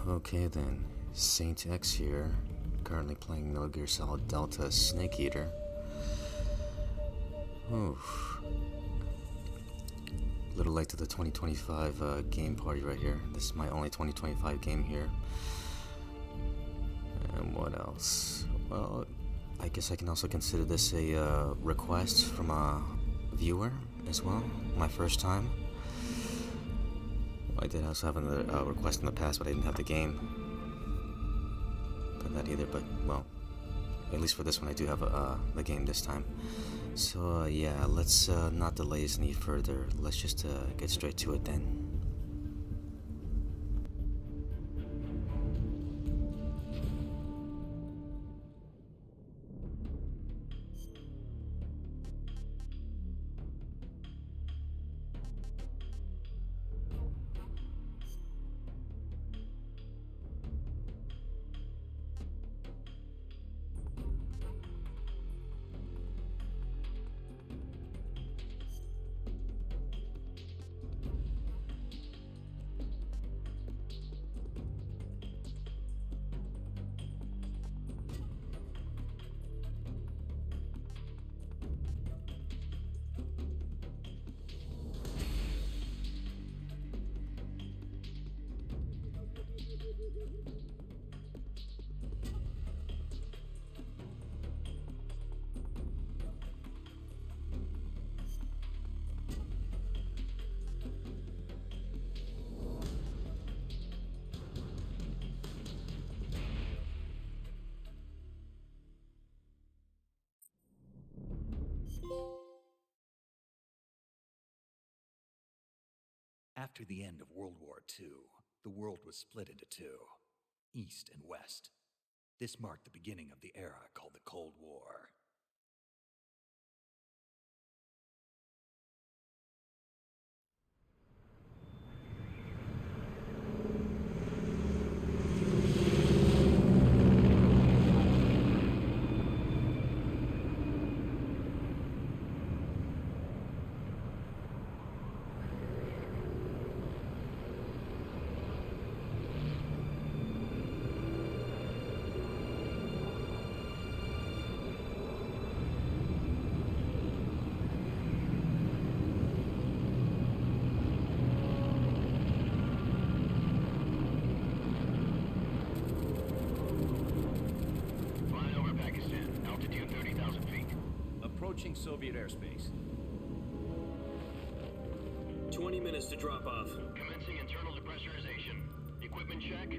Okay then, Saint X here, currently playing Metal Gear Solid Delta Snake Eater. Oof. Little late to the 2025 game party right here. This is my only 2025 game here. And what else? Well, I guess I can also consider this a request from a viewer as well. My first time. I did also have a request in the past, but I didn't have the game. Done that either, but well, at least for this one, I do have the game this time. So yeah, let's not delay this any further. Let's just get straight to it then. After the end of World War II, the world was split into two, East and West. This marked the beginning of the era called the Cold War. Approaching Soviet airspace. 20 minutes to drop off. Commencing internal depressurization. Equipment check.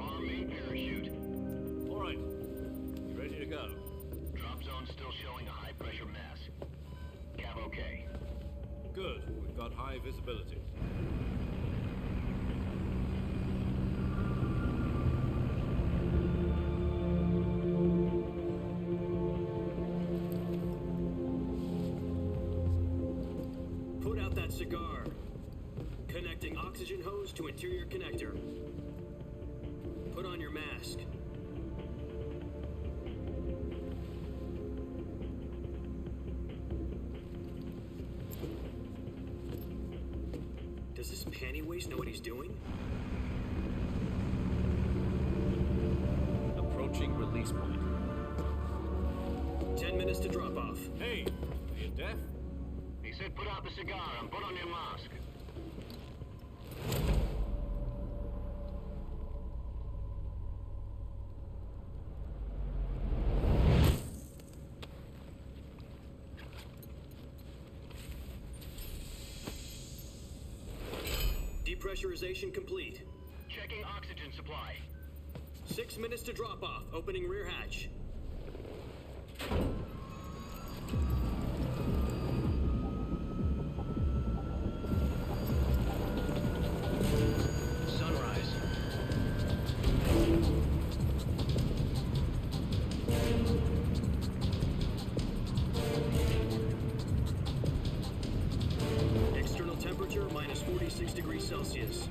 Arm main parachute. All right. You ready to go? Drop zone still showing a high pressure mass. Cav okay. Good. We've got high visibility. Cigar. Connecting oxygen hose to interior connector. Put on your mask. Does this panty waste know what he's doing? Approaching release point. 10 minutes to drop off. Hey, are you deaf? He said put out the cigar and put on your mask. Depressurization complete. Checking oxygen supply. 6 minutes to drop off. Opening rear hatch. External temperature minus 46 degrees Celsius.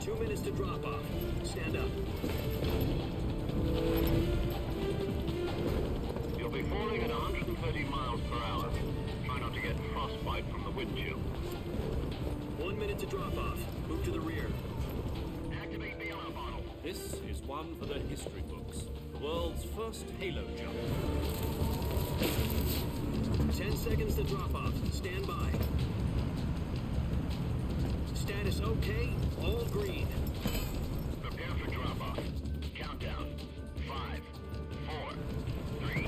2 minutes to drop off. Stand up. You'll be falling at 130 miles per hour. Try not to get frostbite from the wind chill. 1 minute to drop off. Move to the rear. Activate the alarm. This is one for the history books. The world's first halo jump. 10 seconds to drop off. Stand by. Status okay. All green. Prepare for drop-off. Countdown. 5, 4, 3,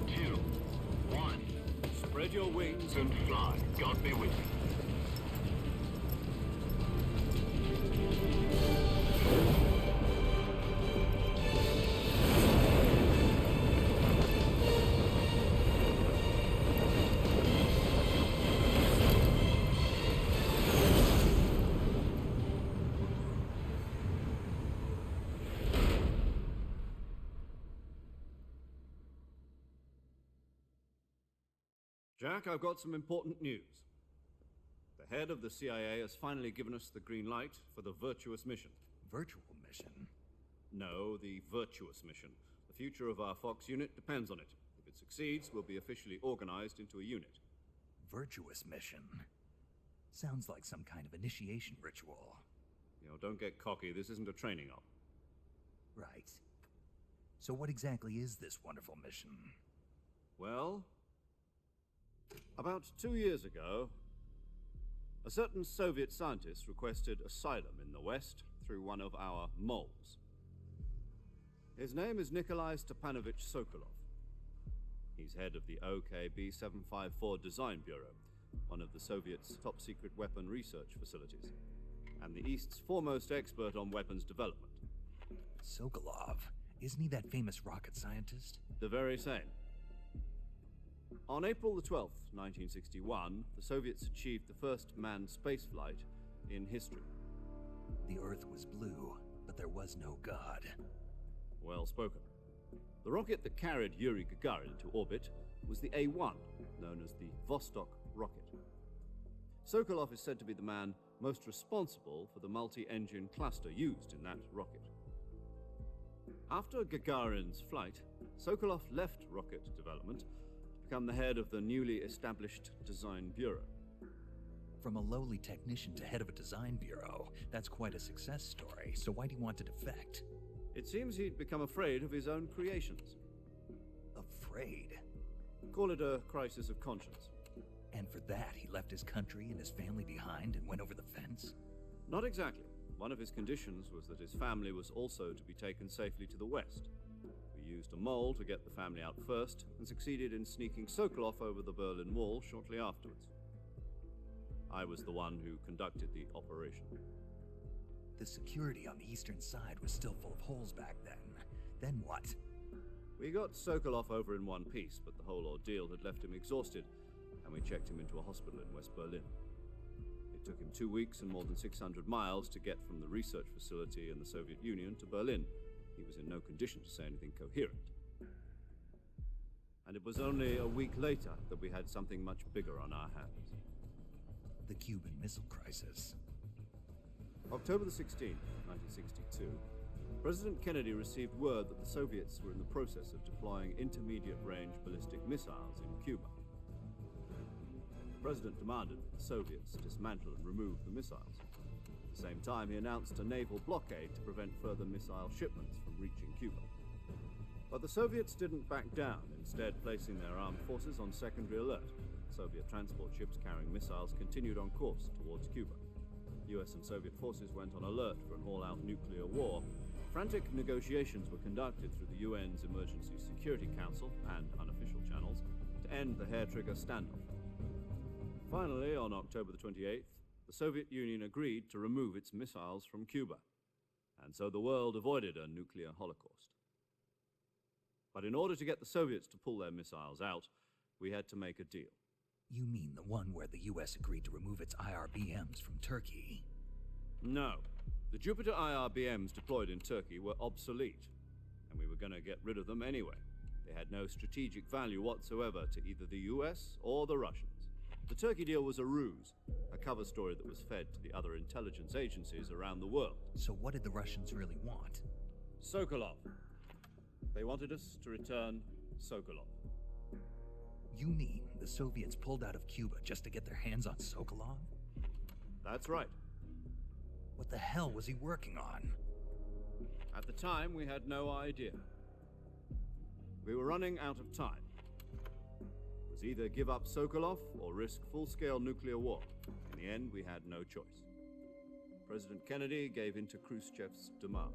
2, 1. Spread your wings And fly. God be with you. Jack, I've got some important news. The head of the CIA has finally given us the green light for the Virtuous mission. Virtual mission? No, the Virtuous mission. The future of our Fox unit depends on it. If it succeeds, we'll be officially organized into a unit. Virtuous mission? Sounds like some kind of initiation ritual. You know, don't get cocky. This isn't a training op. Right. So what exactly is this wonderful mission? Well, about 2 years ago, a certain Soviet scientist requested asylum in the West through one of our moles. His name is Nikolai Stepanovich Sokolov. He's head of the OKB-754 Design Bureau, one of the Soviets' top-secret weapon research facilities, and the East's foremost expert on weapons development. Sokolov? Isn't he that famous rocket scientist? The very same. On April the 12th, 1961, the Soviets achieved the first manned spaceflight in history. The Earth was blue, but there was no God. Well spoken. The rocket that carried Yuri Gagarin into orbit was the A-1, known as the Vostok rocket. Sokolov is said to be the man most responsible for the multi-engine cluster used in that rocket. After Gagarin's flight, Sokolov left rocket development to become the head of the newly established Design Bureau. From a lowly technician to head of a design bureau, that's quite a success story, so why'd he want to defect? It seems he'd become afraid of his own creations. Afraid? Call it a crisis of conscience. And for that, he left his country and his family behind and went over the fence? Not exactly. One of his conditions was that his family was also to be taken safely to the west. We used a mole to get the family out first, and succeeded in sneaking Sokolov over the Berlin Wall shortly afterwards. I was the one who conducted the operation. The security on the eastern side was still full of holes back then. Then what? We got Sokolov over in one piece, but the whole ordeal had left him exhausted, and we checked him into a hospital in West Berlin. It took him 2 weeks and more than 600 miles to get from the research facility in the Soviet Union to Berlin. He was in no condition to say anything coherent. And it was only a week later that we had something much bigger on our hands. The Cuban Missile Crisis. October the 16th, 1962, President Kennedy received word that the Soviets were in the process of deploying intermediate-range ballistic missiles in Cuba. The President demanded that the Soviets dismantle and remove the missiles. At the same time, he announced a naval blockade to prevent further missile shipments from reaching Cuba. But the Soviets didn't back down, instead placing their armed forces on secondary alert. Soviet transport ships carrying missiles continued on course towards Cuba. US and Soviet forces went on alert for an all-out nuclear war. Frantic negotiations were conducted through the UN's Emergency Security Council and unofficial channels to end the hair-trigger standoff. Finally, on October the 28th, the Soviet Union agreed to remove its missiles from Cuba, and so the world avoided a nuclear holocaust. But in order to get the Soviets to pull their missiles out, we had to make a deal. You mean the one where the US agreed to remove its IRBMs from Turkey? No. The Jupiter IRBMs deployed in Turkey were obsolete, and we were going to get rid of them anyway. They had no strategic value whatsoever to either the US or the Russians. The Turkey deal was a ruse, a cover story that was fed to the other intelligence agencies around the world. So what did the Russians really want? Sokolov. They wanted us to return Sokolov. You mean the Soviets pulled out of Cuba just to get their hands on Sokolov? That's right. What the hell was he working on? At the time, we had no idea. We were running out of time. It was either give up Sokolov or risk full-scale nuclear war. In the end, we had no choice. President Kennedy gave in to Khrushchev's demand.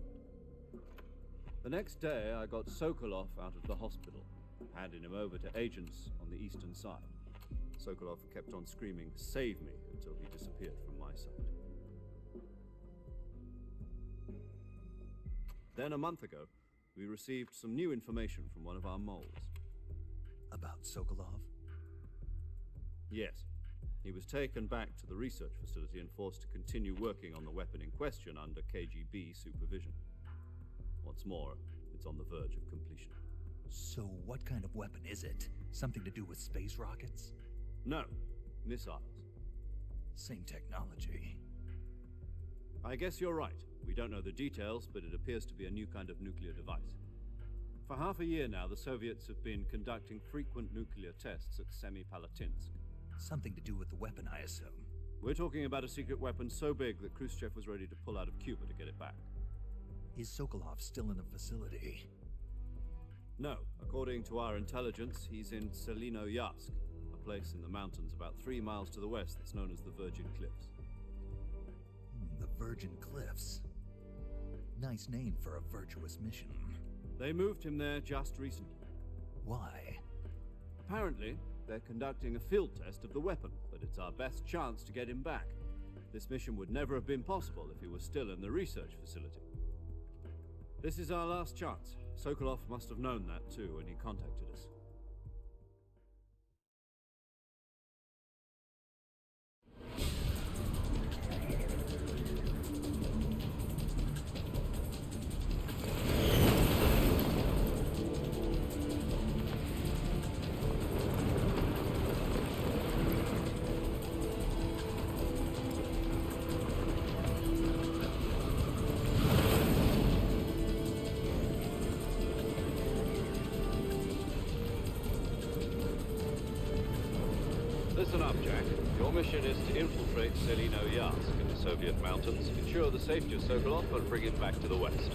The next day, I got Sokolov out of the hospital, handing him over to agents on the eastern side. Sokolov kept on screaming, "Save me," until he disappeared from my sight. Then, a month ago, we received some new information from one of our moles. About Sokolov? Yes. He was taken back to the research facility and forced to continue working on the weapon in question under KGB supervision. What's more, it's on the verge of completion. So what kind of weapon is it? Something to do with space rockets? No, missiles. Same technology. I guess you're right. We don't know the details, but it appears to be a new kind of nuclear device. For half a year now, the Soviets have been conducting frequent nuclear tests at Semipalatinsk. Something to do with the weapon, I assume. We're talking about a secret weapon so big that Khrushchev was ready to pull out of Cuba to get it back. Is Sokolov still in the facility? No. According to our intelligence, he's in Selinoyarsk, a place in the mountains about 3 miles to the west that's known as the Virgin Cliffs. The Virgin Cliffs. Nice name for a virtuous mission. They moved him there just recently. Why? Apparently, they're conducting a field test of the weapon, but it's our best chance to get him back. This mission would never have been possible if he was still in the research facility. This is our last chance. Sokolov must have known that too when he contacted us. Listen up, Jack. Your mission is to infiltrate Selinoyarsk in the Soviet mountains, ensure the safety of Sokolov, and bring him back to the west.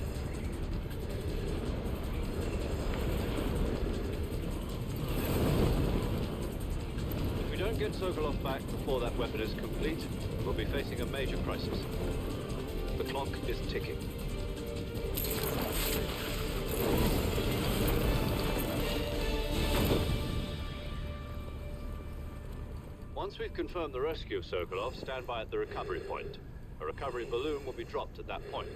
If we don't get Sokolov back before that weapon is complete, we'll be facing a major crisis. The clock is ticking. Once we've confirmed the rescue of Sokolov, stand by at the recovery point. A recovery balloon will be dropped at that point.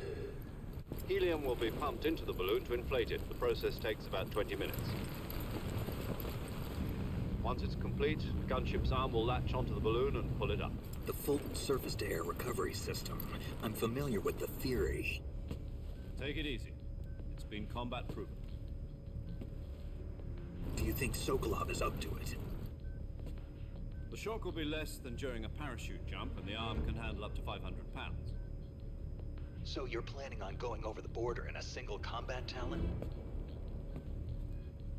Helium will be pumped into the balloon to inflate it. The process takes about 20 minutes. Once it's complete, the gunship's arm will latch onto the balloon and pull it up. The Fulton surface-to-air recovery system. I'm familiar with the theory. Take it easy. It's been combat proven. Do you think Sokolov is up to it? The shock will be less than during a parachute jump, and the arm can handle up to 500 pounds. So you're planning on going over the border in a single combat Talon?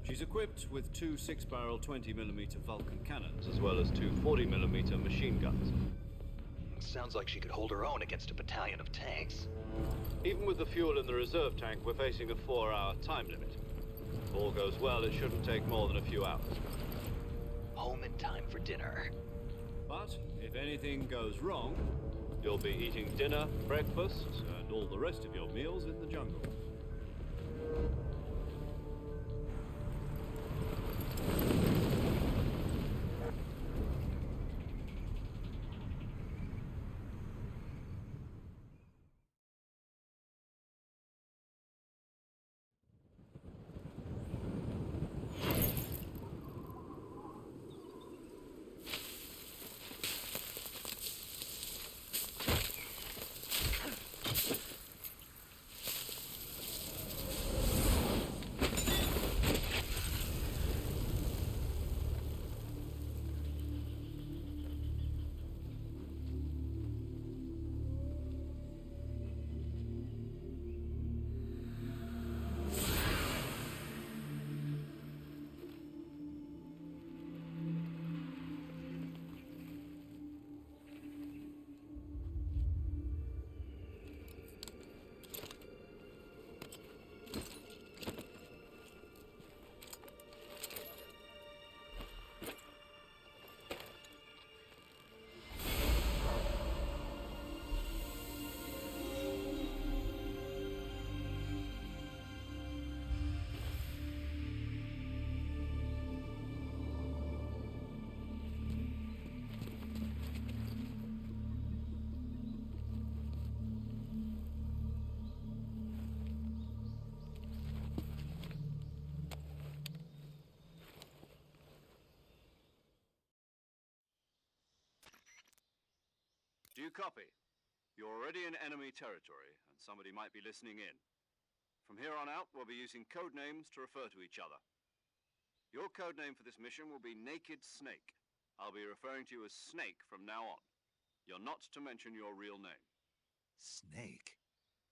She's equipped with 2 6-barrel 20mm Vulcan cannons, as well as 2 40mm machine guns. Sounds like she could hold her own against a battalion of tanks. Even with the fuel in the reserve tank, we're facing a 4-hour time limit. If all goes well, it shouldn't take more than a few hours. Home in time for dinner. But if anything goes wrong, you'll be eating dinner, breakfast, and all the rest of your meals in the jungle. you copy? You're already in enemy territory, and somebody might be listening in. From here on out, we'll be using code names to refer to each other. Your code name for this mission will be Naked Snake. I'll be referring to you as Snake from now on. You're not to mention your real name. Snake?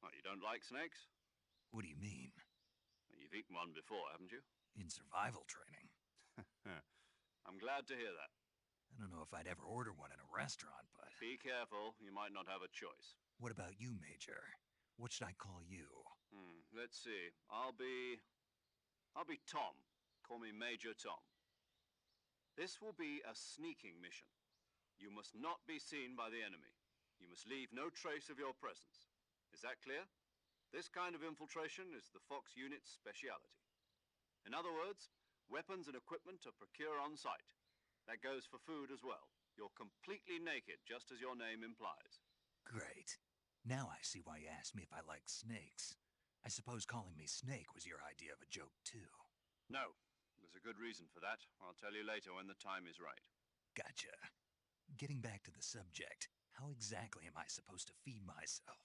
Oh, you don't like snakes? What do you mean? You've eaten one before, haven't you? In survival training? I'm glad to hear that. I don't know if I'd ever order one in a restaurant, but... Be careful, you might not have a choice. What about you, Major? What should I call you? Let's see. I'll be Tom. Call me Major Tom. This will be a sneaking mission. You must not be seen by the enemy. You must leave no trace of your presence. Is that clear? This kind of infiltration is the Fox unit's speciality. In other words, weapons and equipment are procured on site. That goes for food as well. You're completely naked, just as your name implies. Great. Now I see why you asked me if I like snakes. I suppose calling me Snake was your idea of a joke, too. No, there's a good reason for that. I'll tell you later when the time is right. Gotcha. Getting back to the subject, how exactly am I supposed to feed myself?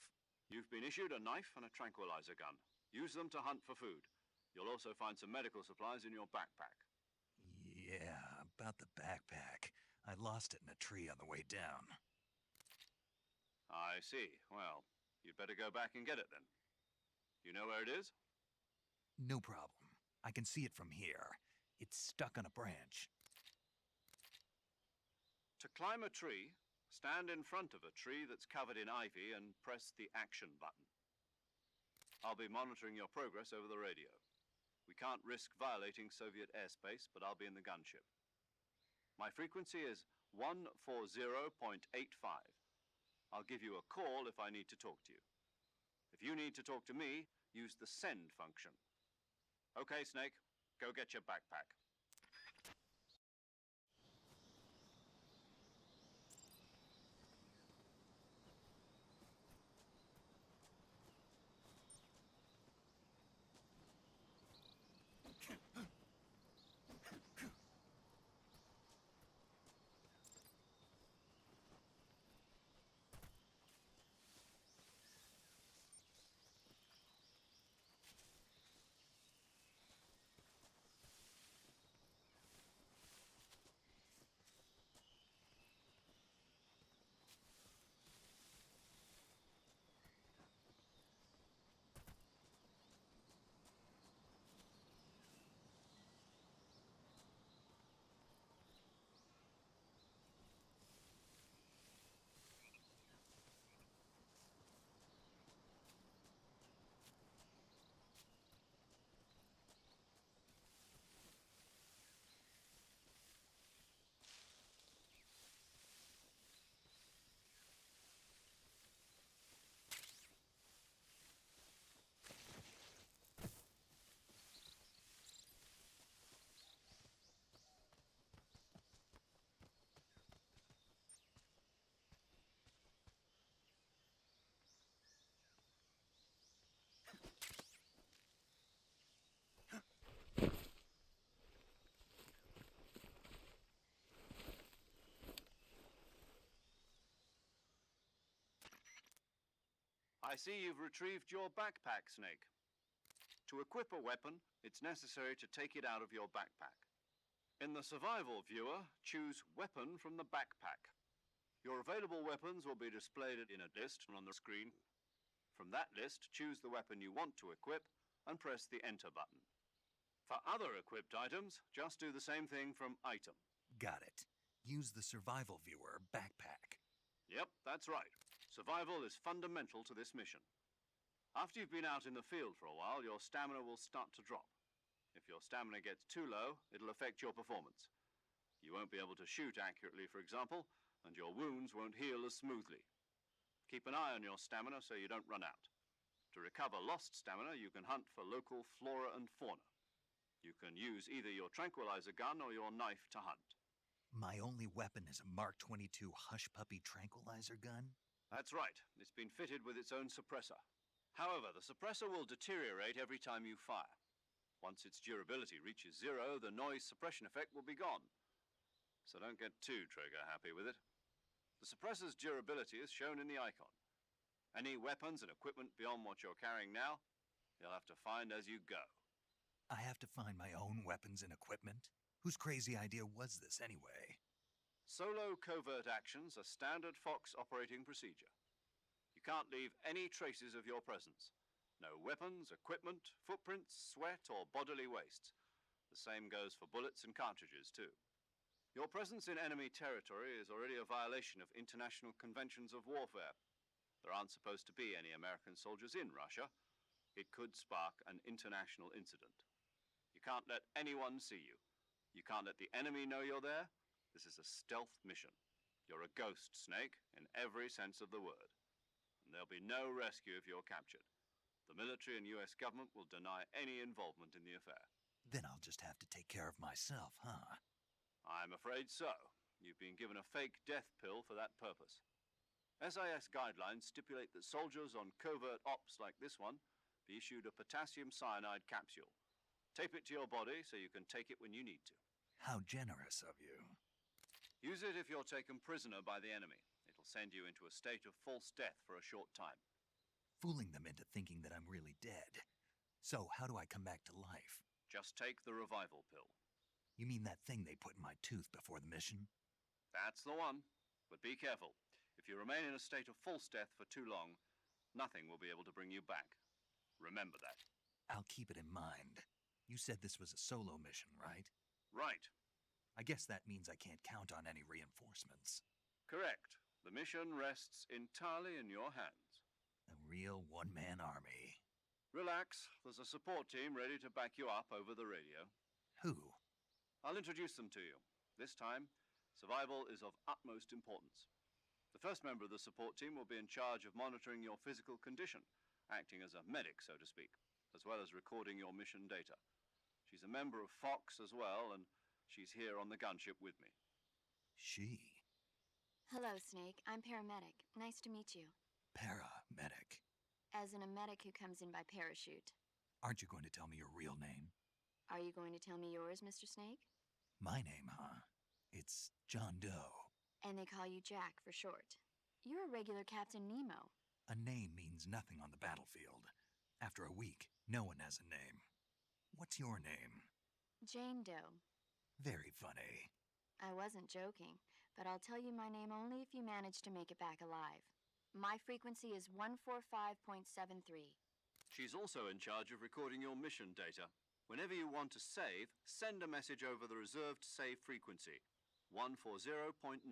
You've been issued a knife and a tranquilizer gun. Use them to hunt for food. You'll also find some medical supplies in your backpack. Yeah, about the backpack. I lost it in a tree on the way down. I see. Well, you'd better go back and get it then. You know where it is? No problem. I can see it from here. It's stuck on a branch. To climb a tree, stand in front of a tree that's covered in ivy and press the action button. I'll be monitoring your progress over the radio. We can't risk violating Soviet airspace, but I'll be in the gunship. My frequency is 140.85. I'll give you a call if I need to talk to you. If you need to talk to me, use the send function. Okay, Snake, go get your backpack. I see you've retrieved your backpack, Snake. To equip a weapon, it's necessary to take it out of your backpack. In the survival viewer, choose Weapon from the backpack. Your available weapons will be displayed in a list on the screen. From that list, choose the weapon you want to equip and press the Enter button. For other equipped items, just do the same thing from Item. Got it. Use the survival viewer backpack. Yep, that's right. Survival is fundamental to this mission. After you've been out in the field for a while, your stamina will start to drop. If your stamina gets too low, it'll affect your performance. You won't be able to shoot accurately, for example, and your wounds won't heal as smoothly. Keep an eye on your stamina so you don't run out. To recover lost stamina, you can hunt for local flora and fauna. You can use either your tranquilizer gun or your knife to hunt. My only weapon is a Mark 22 Hush Puppy tranquilizer gun? That's right. It's been fitted with its own suppressor. However, the suppressor will deteriorate every time you fire. Once its durability reaches 0, the noise suppression effect will be gone. So don't get too trigger happy with it. The suppressor's durability is shown in the icon. Any weapons and equipment beyond what you're carrying now, you'll have to find as you go. I have to find my own weapons and equipment? Whose crazy idea was this anyway? Solo covert actions are standard Fox operating procedure. You can't leave any traces of your presence. No weapons, equipment, footprints, sweat, or bodily wastes. The same goes for bullets and cartridges, too. Your presence in enemy territory is already a violation of international conventions of warfare. There aren't supposed to be any American soldiers in Russia. It could spark an international incident. You can't let anyone see you. You can't let the enemy know you're there. This is a stealth mission. You're a ghost, Snake, in every sense of the word. And there'll be no rescue if you're captured. The military and US government will deny any involvement in the affair. Then I'll just have to take care of myself, huh? I'm afraid so. You've been given a fake death pill for that purpose. SIS guidelines stipulate that soldiers on covert ops like this one be issued a potassium cyanide capsule. Tape it to your body so you can take it when you need to. How generous of you. Use it if you're taken prisoner by the enemy. It'll send you into a state of false death for a short time. Fooling them into thinking that I'm really dead. So how do I come back to life? Just take the revival pill. You mean that thing they put in my tooth before the mission? That's the one. But be careful. If you remain in a state of false death for too long, nothing will be able to bring you back. Remember that. I'll keep it in mind. You said this was a solo mission, right? Right. I guess that means I can't count on any reinforcements. Correct. The mission rests entirely in your hands. A real one-man army. Relax. There's a support team ready to back you up over the radio. Who? I'll introduce them to you. This time, survival is of utmost importance. The first member of the support team will be in charge of monitoring your physical condition, acting as a medic, so to speak, as well as recording your mission data. She's a member of Fox as well, and she's here on the gunship with me. She? Hello, Snake. I'm paramedic. Nice to meet you. Paramedic. As in a medic who comes in by parachute. Aren't you going to tell me your real name? Are you going to tell me yours, Mr. Snake? My name, huh? It's John Doe. And they call you Jack for short. You're a regular Captain Nemo. A name means nothing on the battlefield. After a week, no one has a name. What's your name? Jane Doe. Very funny. I wasn't joking, but I'll tell you my name only if you manage to make it back alive. My frequency is 145.73. She's also in charge of recording your mission data. Whenever you want to save, send a message over the reserved save frequency, 140.96.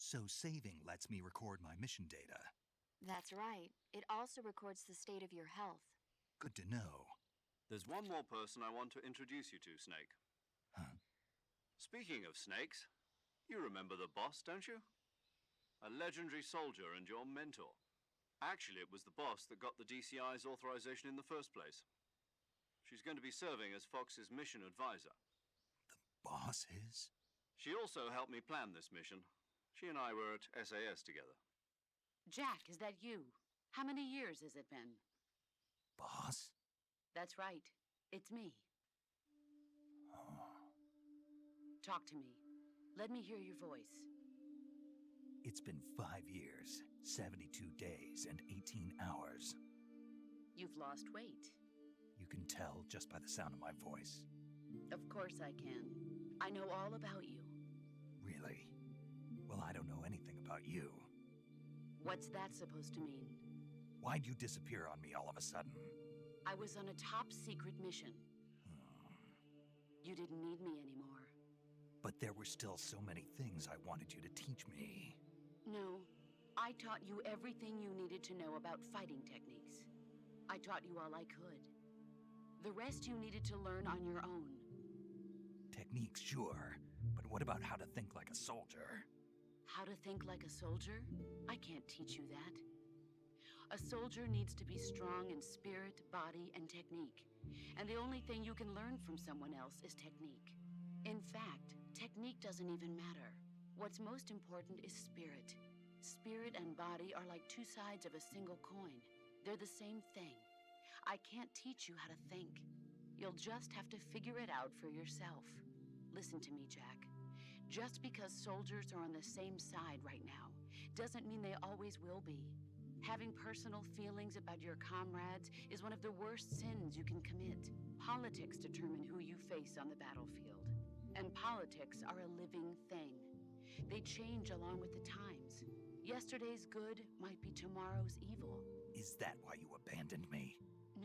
So saving lets me record my mission data. That's right. It also records the state of your health. Good to know. There's one more person I want to introduce you to, Snake. Huh? Speaking of snakes, you remember the boss, don't you? A legendary soldier and your mentor. Actually, it was the boss that got the DCI's authorization in the first place. She's going to be serving as Fox's mission advisor. The boss is? She also helped me plan this mission. She and I were at SAS together. Jack, is that you? How many years has it been? Boss? That's right. It's me. Oh. Talk to me. Let me hear your voice. It's been 5 years, 72 days, and 18 hours. You've lost weight. You can tell just by the sound of my voice. Of course I can. I know all about you. Really? Well, I don't know anything about you. What's that supposed to mean? Why'd you disappear on me all of a sudden? I was on a top-secret mission. You didn't need me anymore. But there were still so many things I wanted you to teach me. No, I taught you everything you needed to know about fighting techniques. I taught you all I could. The rest you needed to learn on your own. Techniques, sure. But what about how to think like a soldier? How to think like a soldier? I can't teach you that. A soldier needs to be strong in spirit, body, and technique. And the only thing you can learn from someone else is technique. In fact, technique doesn't even matter. What's most important is spirit. Spirit and body are like two sides of a single coin. They're the same thing. I can't teach you how to think. You'll just have to figure it out for yourself. Listen to me, Jack. Just because soldiers are on the same side right now doesn't mean they always will be. Having personal feelings about your comrades is one of the worst sins you can commit. Politics determine who you face on the battlefield. And politics are a living thing. They change along with the times. Yesterday's good might be tomorrow's evil. Is that why you abandoned me?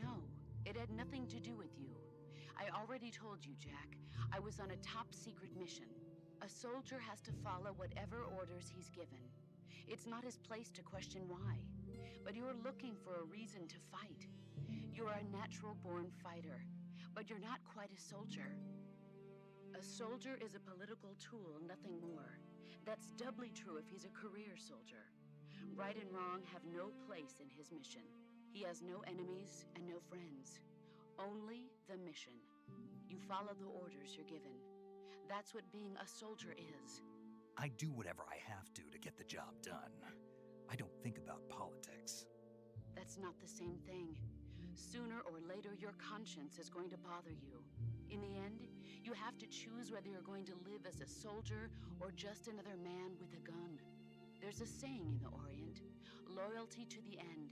No, it had nothing to do with you. I already told you, Jack. I was on a top-secret mission. A soldier has to follow whatever orders he's given. It's not his place to question why. But you're looking for a reason to fight. You're a natural-born fighter, but you're not quite a soldier. A soldier is a political tool, nothing more. That's doubly true if he's a career soldier. Right and wrong have no place in his mission. He has no enemies and no friends. Only the mission. You follow the orders you're given. That's what being a soldier is. I do whatever I have to get the job done. I don't think about politics. That's not the same thing. Sooner or later, your conscience is going to bother you. In the end, you have to choose whether you're going to live as a soldier or just another man with a gun. There's a saying in the Orient, loyalty to the end.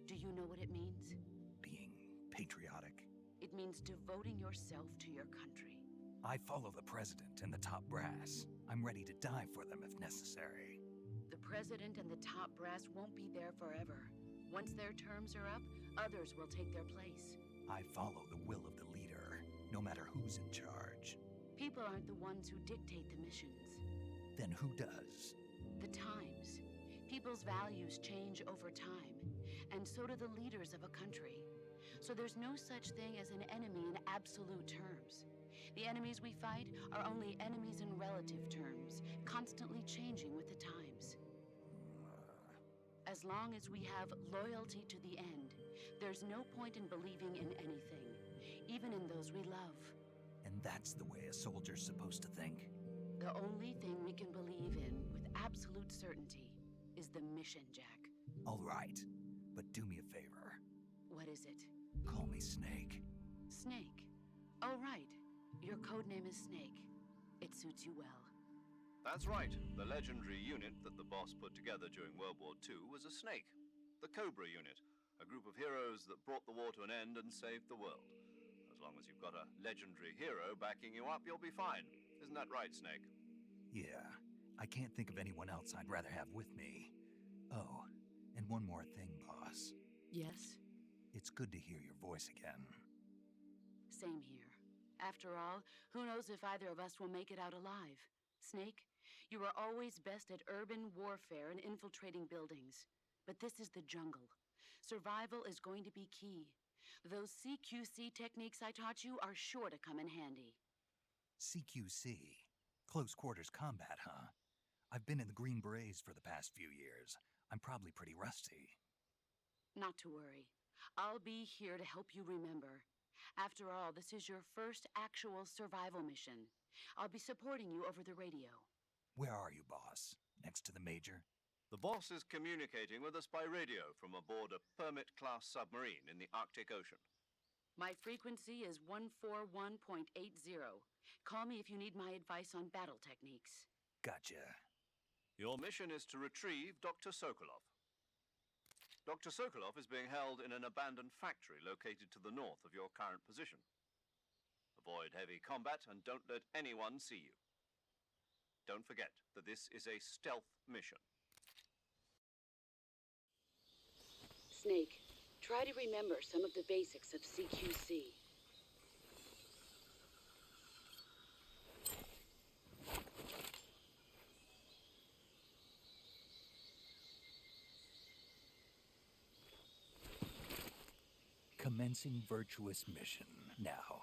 Do you know what it means? Being patriotic. It means devoting yourself to your country. I follow the president and the top brass. I'm ready to die for them if necessary. The president and the top brass won't be there forever. Once their terms are up, others will take their place. I follow the will of the leader, no matter who's in charge. People aren't the ones who dictate the missions. Then who does? The times. People's values change over time, and so do the leaders of a country. So there's no such thing as an enemy in absolute terms. The enemies we fight are only enemies in relative terms, constantly changing with the times. As long as we have loyalty to the end, there's no point in believing in anything, even in those we love. And that's the way a soldier's supposed to think. The only thing we can believe in with absolute certainty is the mission, Jack. All right, but do me a favor. What is it? Call me Snake. Snake. Oh, right. Your code name is Snake. It suits you well. That's right. The legendary unit that the boss put together during World War II was a snake. The Cobra unit, a group of heroes that brought the war to an end and saved the world. As long as you've got a legendary hero backing you up, you'll be fine. Isn't that right, Snake? Yeah, I can't think of anyone else I'd rather have with me. Oh, and one more thing, boss. Yes? It's good to hear your voice again. Same here. After all, who knows if either of us will make it out alive? Snake, you are always best at urban warfare and infiltrating buildings. But this is the jungle. Survival is going to be key. Those CQC techniques I taught you are sure to come in handy. CQC? Close quarters combat, huh? I've been in the Green Berets for the past few years. I'm probably pretty rusty. Not to worry. I'll be here to help you remember. After all, this is your first actual survival mission. I'll be supporting you over the radio. Where are you, boss? Next to the major? The boss is communicating with us by radio from aboard a Permit-class submarine in the Arctic Ocean. My frequency is 141.80. Call me if you need my advice on battle techniques. Gotcha. Your mission is to retrieve Dr. Sokolov. Dr. Sokolov is being held in an abandoned factory located to the north of your current position. Avoid heavy combat and don't let anyone see you. Don't forget that this is a stealth mission. Snake, try to remember some of the basics of CQC. Commencing virtuous mission now.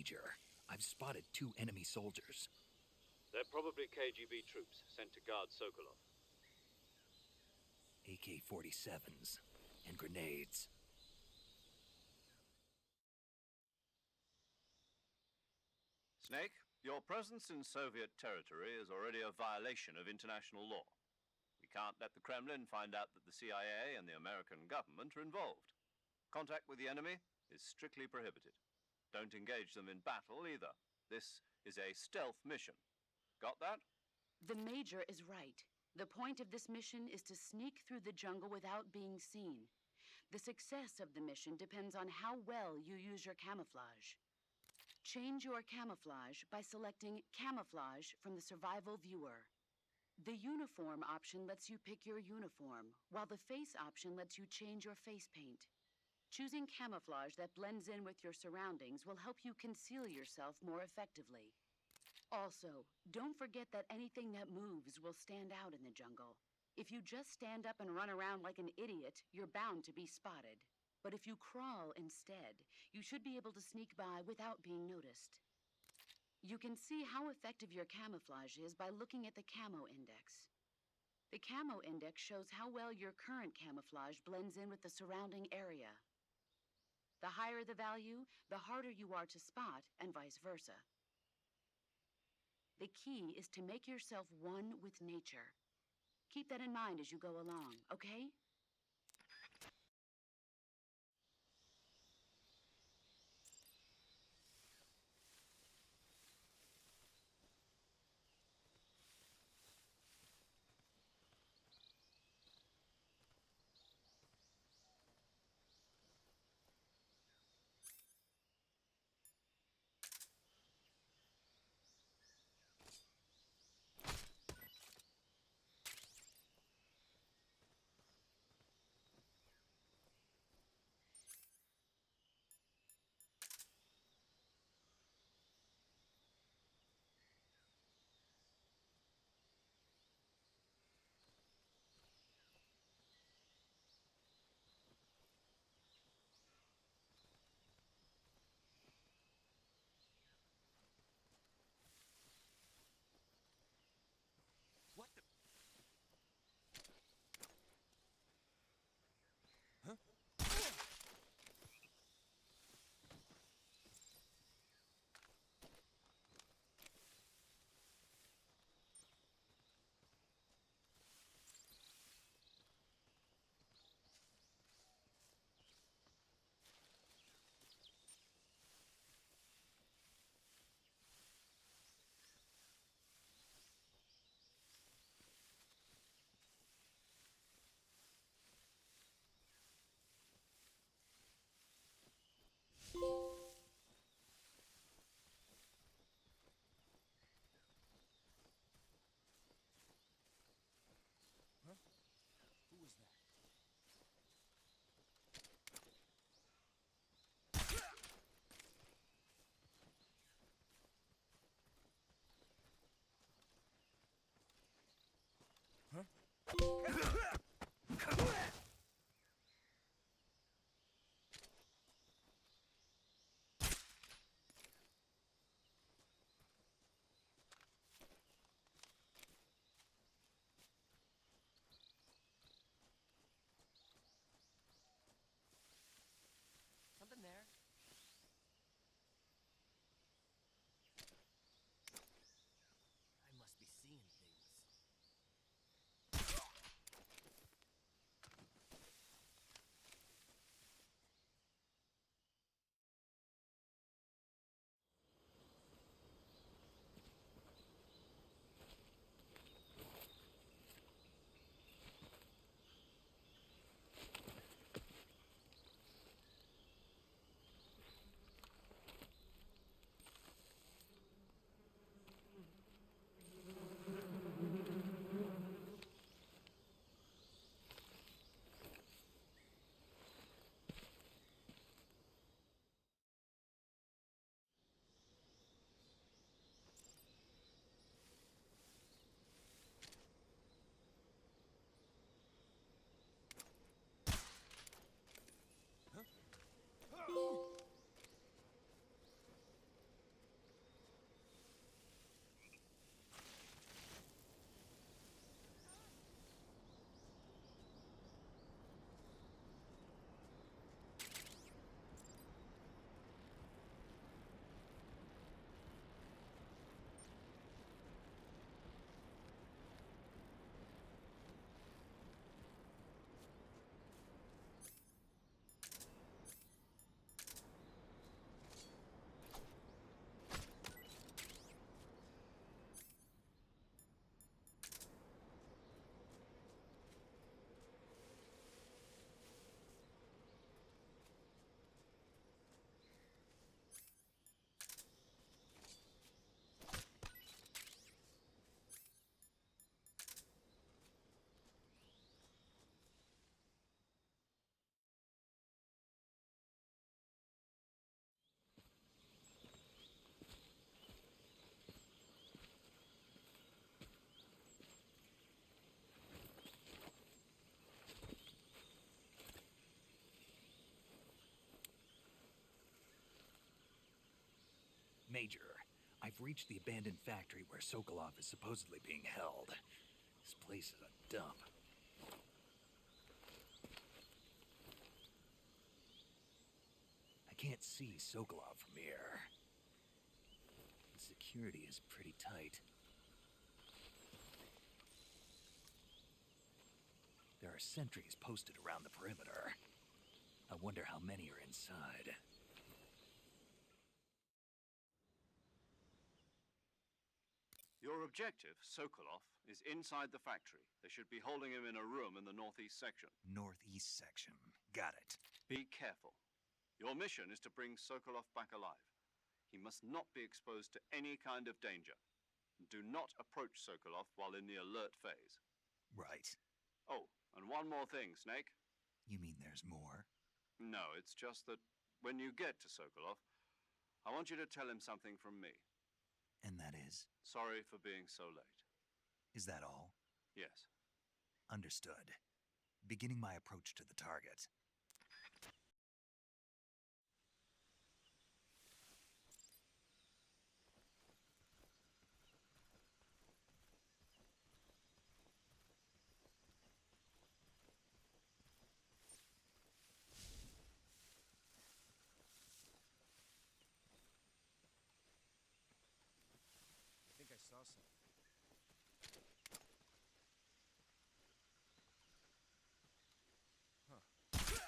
Major. I've spotted 2 enemy soldiers. They're probably KGB troops sent to guard Sokolov. AK-47s and grenades. Snake, your presence in Soviet territory is already a violation of international law. We can't let the Kremlin find out that the CIA and the American government are involved. Contact with the enemy is strictly prohibited. Don't engage them in battle either. This is a stealth mission. Got that? The Major is right. The point of this mission is to sneak through the jungle without being seen. The success of the mission depends on how well you use your camouflage. Change your camouflage by selecting Camouflage from the Survival Viewer. The Uniform option lets you pick your uniform, while the Face option lets you change your face paint. Choosing camouflage that blends in with your surroundings will help you conceal yourself more effectively. Also, don't forget that anything that moves will stand out in the jungle. If you just stand up and run around like an idiot, you're bound to be spotted. But if you crawl instead, you should be able to sneak by without being noticed. You can see how effective your camouflage is by looking at the Camo Index. The Camo Index shows how well your current camouflage blends in with the surrounding area. The higher the value, the harder you are to spot, and vice versa. The key is to make yourself one with nature. Keep that in mind as you go along, okay? What the? Huh? Huh? Who was that? Huh? Something there? I must be seeing things. Major, I've reached the abandoned factory where Sokolov is supposedly being held. This place is a dump. I can't see Sokolov from here. The security is pretty tight. There are sentries posted around the perimeter. I wonder how many are inside. Your objective, Sokolov, is inside the factory. They should be holding him in a room in the northeast section. Northeast section. Got it. Be careful. Your mission is to bring Sokolov back alive. He must not be exposed to any kind of danger. Do not approach Sokolov while in the alert phase. Right. Oh, and one more thing, Snake. You mean there's more? No, it's just that when you get to Sokolov, I want you to tell him something from me. And that is? Sorry for being so late. Is that all? Yes. Understood. Beginning my approach to the target. I think I saw something. Huh.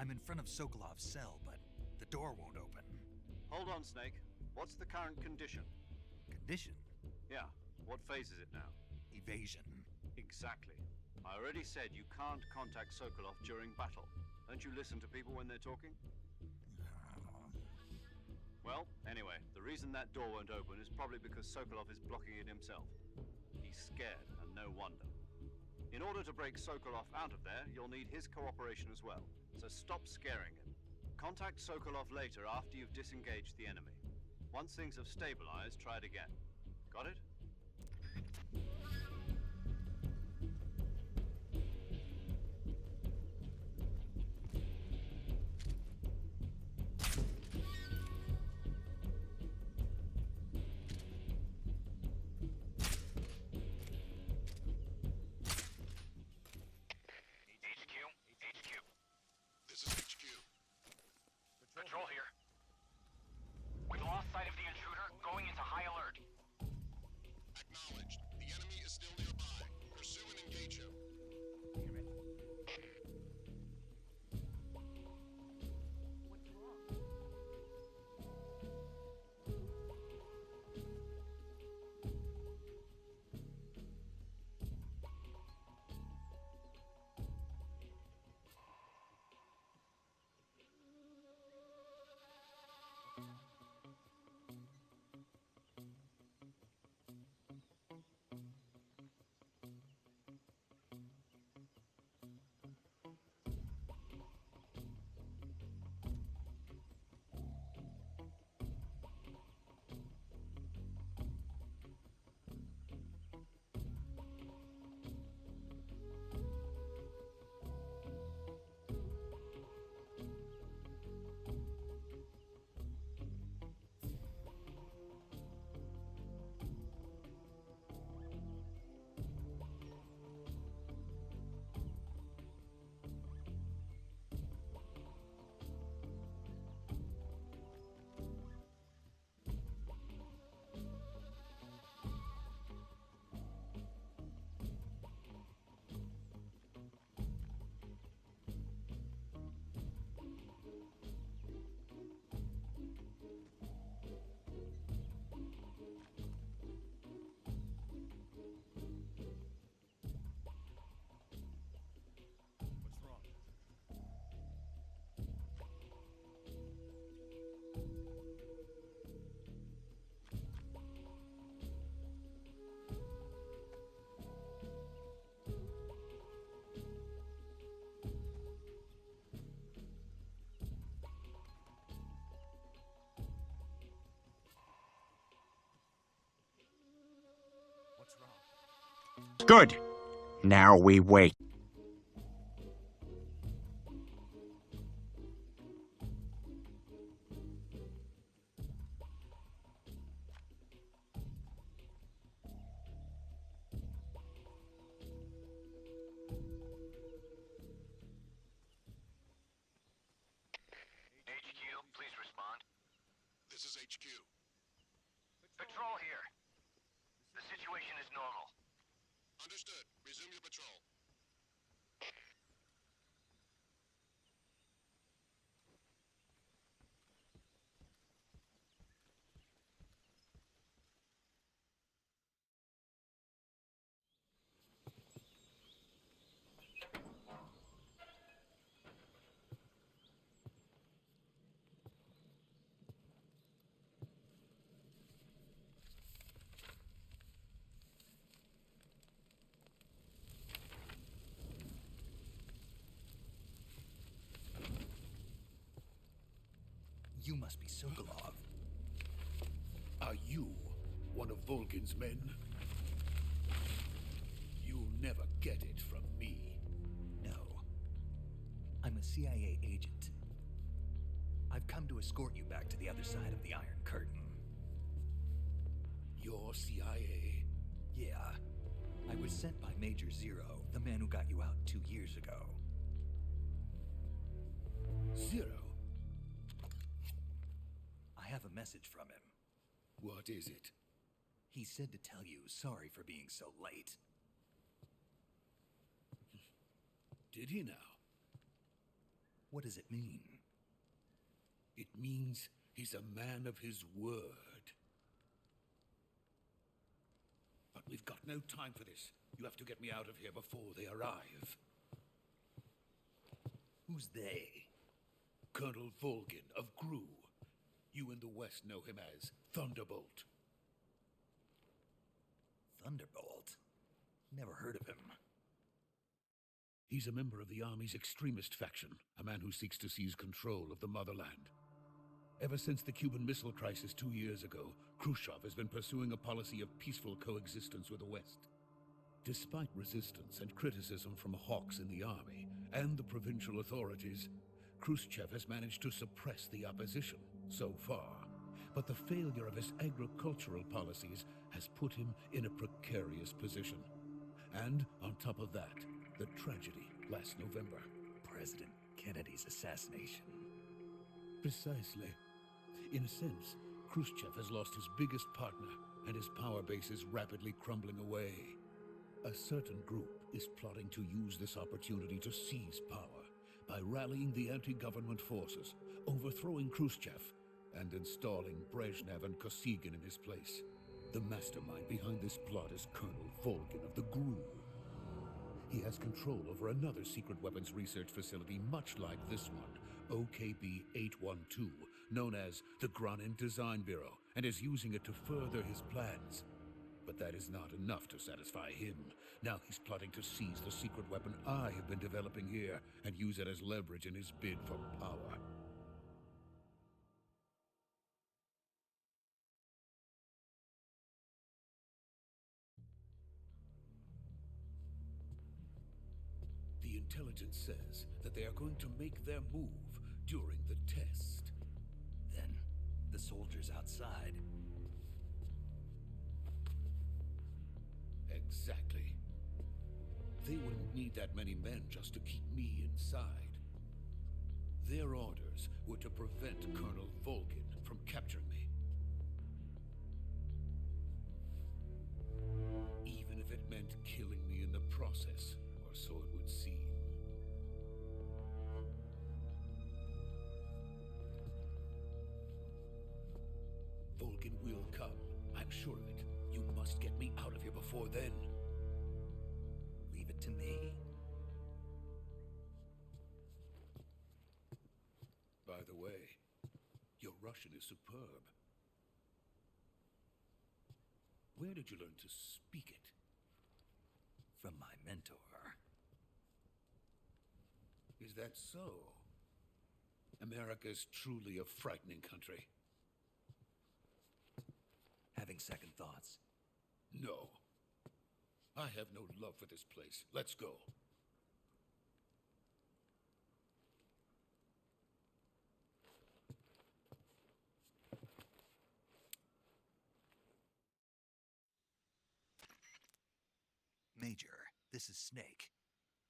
I'm in front of Sokolov's cell, but the door won't open. Hold on, Snake. What's the current condition? Condition? Yeah, what phase is it now? Evasion. Exactly. I already said you can't contact Sokolov during battle. Don't you listen to people when they're talking? Well, anyway, the reason that door won't open is probably because Sokolov is blocking it himself. He's scared, and no wonder. In order to break Sokolov out of there, you'll need his cooperation as well. So stop scaring him. Contact Sokolov later after you've disengaged the enemy. Once things have stabilized, try it again. Got it? This is HQ. Patrol here. We've lost sight of the intruder, going into high alert. Acknowledged. The enemy is still nearby. Pursue and engage him. What's wrong? What's wrong? What's wrong? Good. Now we wait. HQ, please respond. This is HQ. Patrol here. The situation is normal. Understood. Resume your patrol. You must be Sokolov. Are you one of Volgin's men? You'll never get it from me. No. I'm a CIA agent. I've come to escort you back to the other side of the Iron Curtain. You're CIA? Yeah. I was sent by Major Zero, the man who got you out 2 years ago. Zero? I have a message from him. What is it? He said to tell you sorry for being so late. Did he now? What does it mean? It means he's a man of his word. But we've got no time for this. You have to get me out of here before they arrive. Who's they? Colonel Volgin of Gru. You in the West know him as Thunderbolt. Thunderbolt? Never heard of him. He's a member of the Army's extremist faction, a man who seeks to seize control of the motherland. Ever since the Cuban Missile Crisis 2 years ago, Khrushchev has been pursuing a policy of peaceful coexistence with the West. Despite resistance and criticism from hawks in the army and the provincial authorities, Khrushchev has managed to suppress the opposition so far. But the failure of his agricultural policies has put him in a precarious position. And on top of that, the tragedy last November. President Kennedy's assassination. Precisely. In a sense, Khrushchev has lost his biggest partner, and his power base is rapidly crumbling away. A certain group is plotting to use this opportunity to seize power by rallying the anti-government forces, overthrowing Khrushchev, and installing Brezhnev and Kosygin in his place. The mastermind behind this plot is Colonel Volgin of the GRU. He has control over another secret weapons research facility much like this one, OKB-812, known as the Granin Design Bureau, and is using it to further his plans. But that is not enough to satisfy him. Now he's plotting to seize the secret weapon I have been developing here and use it as leverage in his bid for power. The intelligence says that they are going to make their move during the test. Then, the soldiers outside. Exactly. They wouldn't need that many men just to keep me inside. Their orders were to prevent Colonel Volgin from capturing me. Even if it meant killing me in the process, or so it would seem. Volgin will come. I'm sure of it. You must get me out of here before then. Leave it to me. By the way, your Russian is superb. Where did you learn to speak it? From my mentor. Is that so? America is truly a frightening country. Having second thoughts. No. I have no love for this place. Let's go. Major, this is Snake.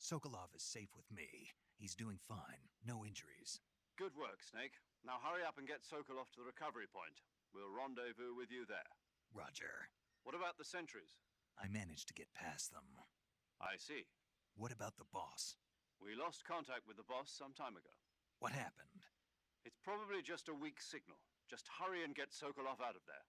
Sokolov is safe with me. He's doing fine. No injuries. Good work, Snake. Now hurry up and get Sokolov to the recovery point. We'll rendezvous with you there. Roger. What about the sentries? I managed to get past them. I see. What about the boss? We lost contact with the boss some time ago. What happened? It's probably just a weak signal. Just hurry and get Sokolov out of there.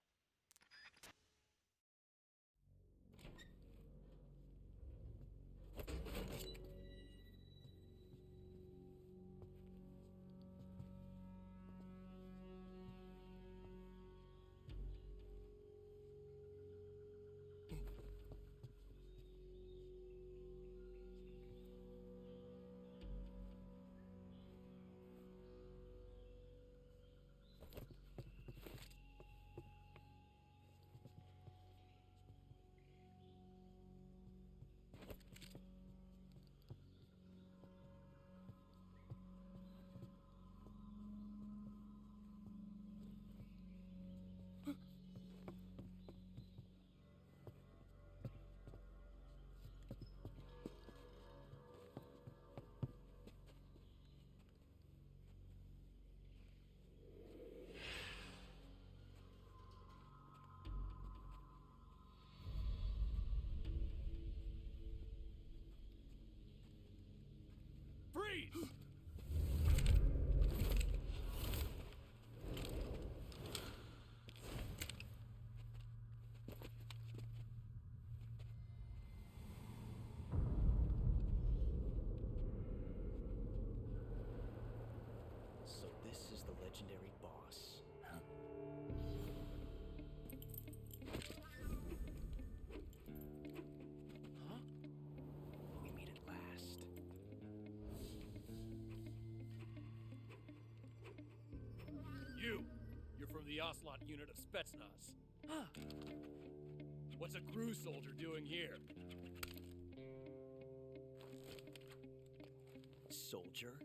Ocelot unit of Spetsnaz. Huh. What's a crew soldier doing here? Soldier?